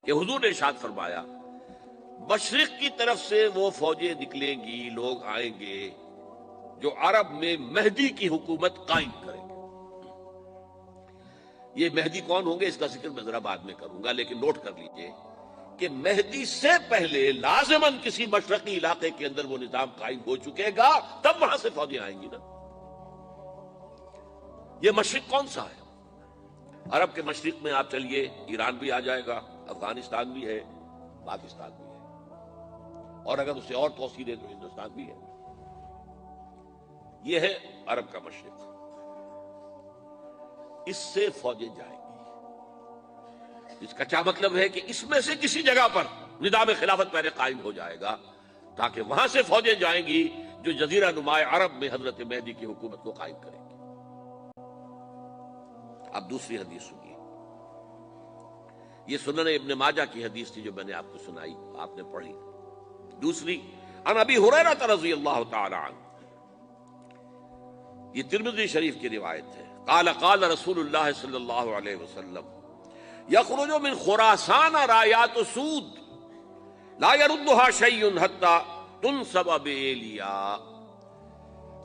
کہ حضور نے ارشاد فرمایا مشرق کی طرف سے وہ فوجیں نکلیں گی، لوگ آئیں گے جو عرب میں مہدی کی حکومت قائم کریں گے۔ یہ مہدی کون ہوں گے اس کا ذکر میں ذرا بعد میں کروں گا، لیکن نوٹ کر لیجئے کہ مہدی سے پہلے لازماً کسی مشرقی علاقے کے اندر وہ نظام قائم ہو چکے گا، تب وہاں سے فوجیں آئیں گی نا۔ یہ مشرق کون سا ہے؟ عرب کے مشرق میں آپ چلیے، ایران بھی آ جائے گا، افغانستان بھی ہے، پاکستان بھی ہے، اور اگر اسے اور توسیع دے تو ہندوستان بھی ہے۔ یہ ہے عرب کا مشرق، اس سے فوجیں جائیں گی۔ اس کا کیا مطلب ہے کہ اس میں سے کسی جگہ پر نظام خلافت پہلے قائم ہو جائے گا، تاکہ وہاں سے فوجیں جائیں گی جو جزیرہ نما عرب میں حضرت مہدی کی حکومت کو قائم کریں گی۔ اب دوسری حدیث سنیے، یہ سنن ابن ماجہ کی حدیث تھی جو میں نے آپ کو سنائی، آپ نے پڑھی۔ دوسری عن ابی ہریرہ رضی اللہ تعالی عنہ، یہ ترمذی شریف کی روایت ہے، قال قال رسول اللہ صلی اللہ علیہ وسلم یخرج من خراسان رایات سود لا يردها شیء حتی تنصب بإیلیا۔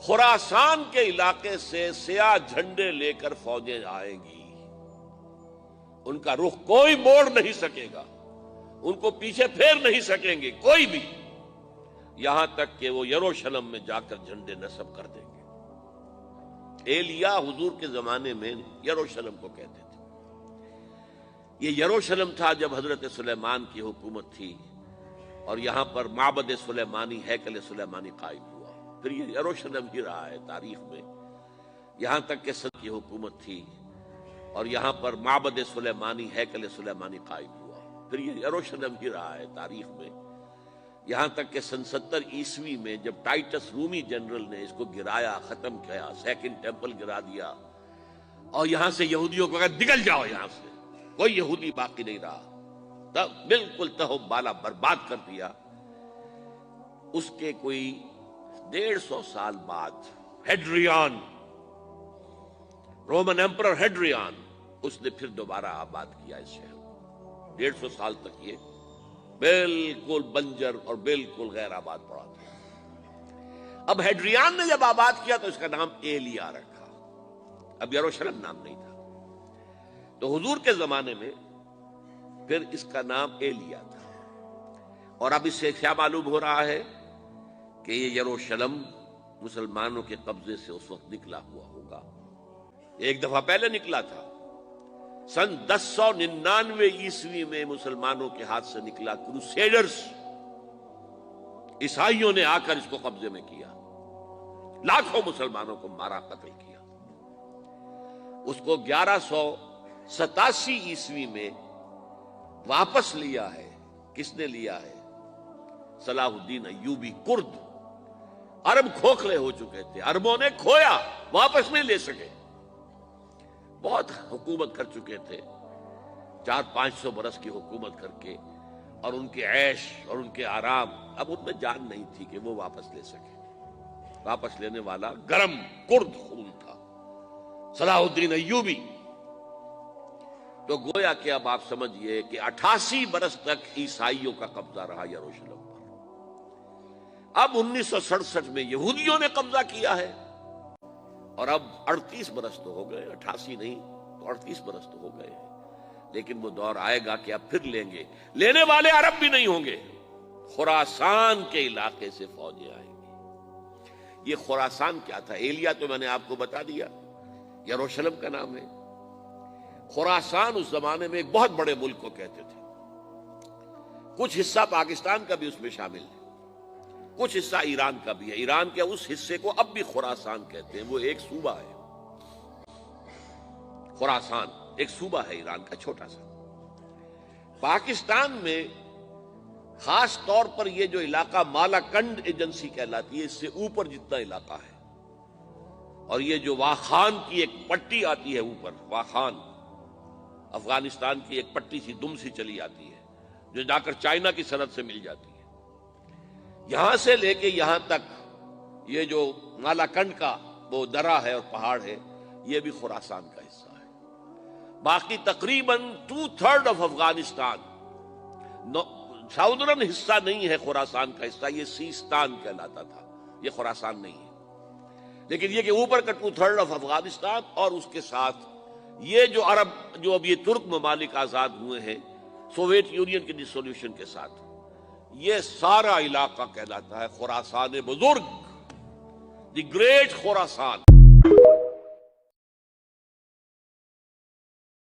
خراسان کے علاقے سے سیاہ جھنڈے لے کر فوجیں آئیں گی، ان کا رخ کوئی موڑ نہیں سکے گا، ان کو پیچھے پھیر نہیں سکیں گے کوئی بھی، یہاں تک کہ وہ یروشلم میں جا کر جھنڈے نصب کر دیں گے۔ ایلیا حضور کے زمانے میں یروشلم کو کہتے تھے۔ یہ یروشلم تھا جب حضرت سلیمان کی حکومت تھی، اور یہاں پر معبد سلیمانی، ہیکل سلیمانی قائم ہوا، پھر یہ یروشلم ہی رہا ہے تاریخ میں، یہاں تک کہ سن کی حکومت تھی، اور یہاں پر معبد سلیمانی، ہیکل سلیمانی قائم ہوا، پھر یہ یروشلم ہی رہا ہے تاریخ میں، یہاں تک کہ سن 70 عیسوی میں جب ٹائٹس رومی جنرل نے اس کو گرایا، ختم کیا، سیکنڈ ٹیمپل گرا دیا، اور یہاں سے یہودیوں کو کہا نکل جاؤ یہاں سے، کوئی یہودی باقی نہیں رہا، تب بالکل تہو بالا برباد کر دیا۔ اس کے کوئی 150 سال بعد ہیڈریان، رومن ایمپرر ہیڈریان، اس نے پھر دوبارہ آباد کیا اس شہر کو۔ 150 سال تک یہ بالکل بنجر اور بالکل غیر آباد پڑا تھا۔ اب ہیڈریان نے جب آباد کیا تو اس کا نام ایلیا رکھا، اب یروشلم نام نہیں تھا۔ تو حضور کے زمانے میں پھر اس کا نام ایلیا تھا، اور اب اس سے کیا معلوم ہو رہا ہے کہ یہ یروشلم مسلمانوں کے قبضے سے اس وقت نکلا ہوا ہوگا، ایک دفعہ پہلے نکلا تھا، سن 1099 عیسوی میں مسلمانوں کے ہاتھ سے نکلا، کروسیڈرز، عیسائیوں نے آ کر اس کو قبضے میں کیا، لاکھوں مسلمانوں کو مارا، قتل کیا۔ اس کو 1187 عیسوی میں واپس لیا ہے۔ کس نے لیا ہے؟ صلاح الدین ایوبی، کرد۔ عرب کھوکھلے ہو چکے تھے، عربوں نے کھویا، واپس نہیں لے سکے، بہت حکومت کر چکے تھے، 400-500 برس کی حکومت کر کے، اور ان کے عیش اور ان کے آرام، اب ان میں جان نہیں تھی کہ وہ واپس لے سکے۔ واپس لینے والا گرم کرد خون تھا، صلاح الدین ایوبی۔ تو گویا کہ اب آپ سمجھئے کہ 88 برس تک عیسائیوں کا قبضہ رہا یروشلم پر۔ اب 1967 میں یہودیوں نے قبضہ کیا ہے، اور اب 38 برس تو ہو گئے، 88 نہیں تو 38 برس تو ہو گئے ہیں، لیکن وہ دور آئے گا کہ اب پھر لیں گے، لینے والے عرب بھی نہیں ہوں گے، خراسان کے علاقے سے فوجیں آئیں گی۔ یہ خراسان کیا تھا؟ ایلیا تو میں نے آپ کو بتا دیا، یروشلم کا نام ہے۔ خراسان اس زمانے میں ایک بہت بڑے ملک کو کہتے تھے، کچھ حصہ پاکستان کا بھی اس میں شامل ہے، کچھ حصہ ایران کا بھی ہے، ایران کے اس حصے کو اب بھی خراسان کہتے ہیں، وہ ایک صوبہ ہے، خراسان ایک صوبہ ہے ایران کا چھوٹا سا۔ پاکستان میں خاص طور پر یہ جو علاقہ مالاکنڈ ایجنسی کہلاتی ہے، اس سے اوپر جتنا علاقہ ہے، اور یہ جو واخان کی ایک پٹی آتی ہے اوپر، واخان افغانستان کی ایک پٹی سی دم سی چلی آتی ہے جو جا کر چائنا کی سرحد سے مل جاتی ہے، یہاں سے لے کے یہاں تک یہ جو مالاکنڈ کا وہ درہ ہے اور پہاڑ ہے، یہ بھی خراسان کا حصہ ہے۔ باقی تقریباً 2/3 آف افغانستان ساؤدرن حصہ نہیں ہے خراسان کا حصہ، یہ سیستان کہلاتا تھا، یہ خراسان نہیں ہے۔ لیکن یہ کہ اوپر کا 2/3 آف افغانستان اور اس کے ساتھ یہ جو عرب، جو اب یہ ترک ممالک آزاد ہوئے ہیں سوویت یونین کے ڈسولوشن کے ساتھ، یہ سارا علاقہ کہلاتا ہے خراسان بزرگ، دی گریٹ خراسان۔